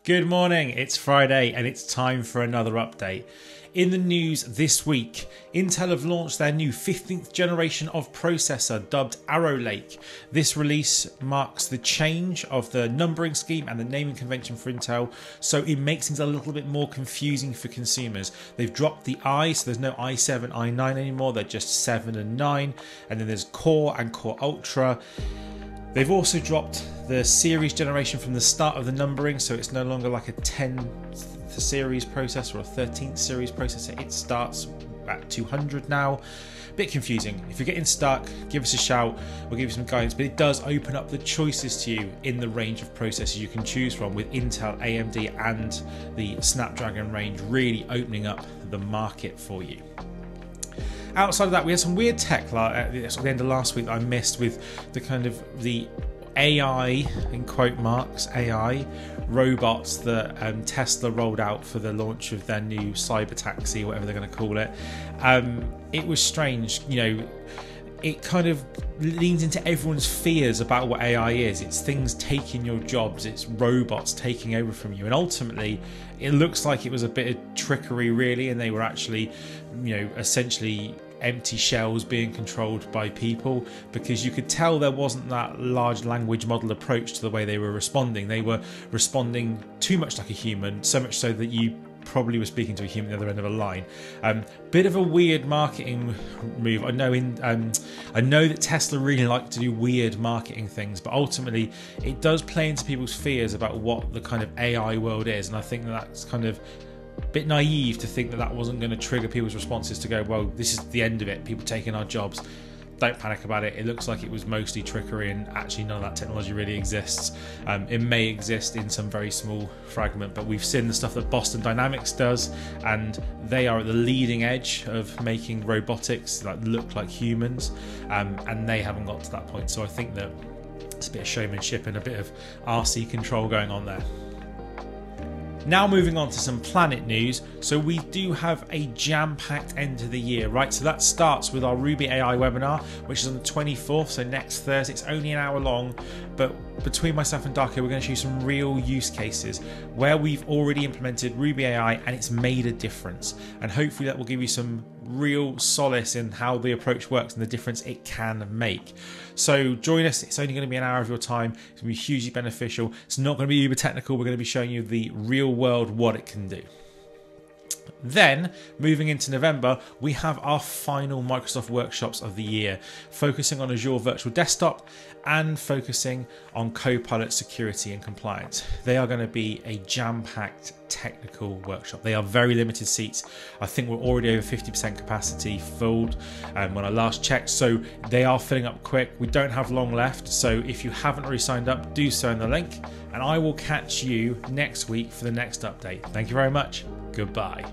Good morning, it's Friday and it's time for another update. In the news this week, Intel have launched their new 15th generation of processor dubbed Arrow Lake. This release marks the change of the numbering scheme and the naming convention for Intel, so it makes things a little bit more confusing for consumers. They've dropped the I, so there's no i7, i9 anymore, they're just 7 and 9, and then there's Core and Core Ultra. They've also dropped the series generation from the start of the numbering, so it's no longer like a 10th series processor or a 13th series processor. It starts at 200 now. Bit confusing. If you're getting stuck, give us a shout, we'll give you some guidance, but it does open up the choices to you in the range of processors you can choose from, with Intel, AMD and the Snapdragon range really opening up the market for you. Outside of that, we had some weird tech at the end of last week that I missed, with the AI, in quote marks, AI robots that Tesla rolled out for the launch of their new cyber taxi, whatever they're going to call it. It was strange, you know. It kind of leans into everyone's fears about what AI is. It's things taking your jobs, it's robots taking over from you, and ultimately it looks like it was a bit of trickery really, and they were actually, you know, essentially empty shells being controlled by people, because you could tell there wasn't that large language model approach to the way they were responding. They were responding too much like a human, so much so that you probably were speaking to a human at the other end of a line. Bit of a weird marketing move. I know that Tesla really like to do weird marketing things, but ultimately it does play into people's fears about what the kind of AI world is, and I think that's kind of a bit naive to think that that wasn't going to trigger people's responses to go, well, this is the end of it, people taking our jobs. Don't panic about it. It looks like it was mostly trickery, and actually none of that technology really exists. It may exist in some very small fragment, but we've seen the stuff that Boston Dynamics does, and they are at the leading edge of making robotics that look like humans, and they haven't got to that point. So I think that it's a bit of showmanship and a bit of RC control going on there. Now moving on to some Planet news. So we do have a jam-packed end to the year, right? So that starts with our Ruby AI webinar, which is on the 24th, so next Thursday. It's only an hour long, but between myself and Darko, we're going to show you some real use cases where we've already implemented Ruby AI and it's made a difference. And hopefully that will give you some real solace in how the approach works and the difference it can make. So join us. It's only going to be an hour of your time. It's going to be hugely beneficial. It's not going to be uber technical. We're going to be showing you the real world, what it can do. Then, moving into November, we have our final Microsoft workshops of the year, focusing on Azure Virtual Desktop and focusing on Copilot security and compliance. They are going to be a jam-packed technical workshop. They are very limited seats. I think we're already over 50% capacity filled when I last checked, so they are filling up quick. We don't have long left, so if you haven't already signed up, do so in the link, and I will catch you next week for the next update. Thank you very much. Goodbye.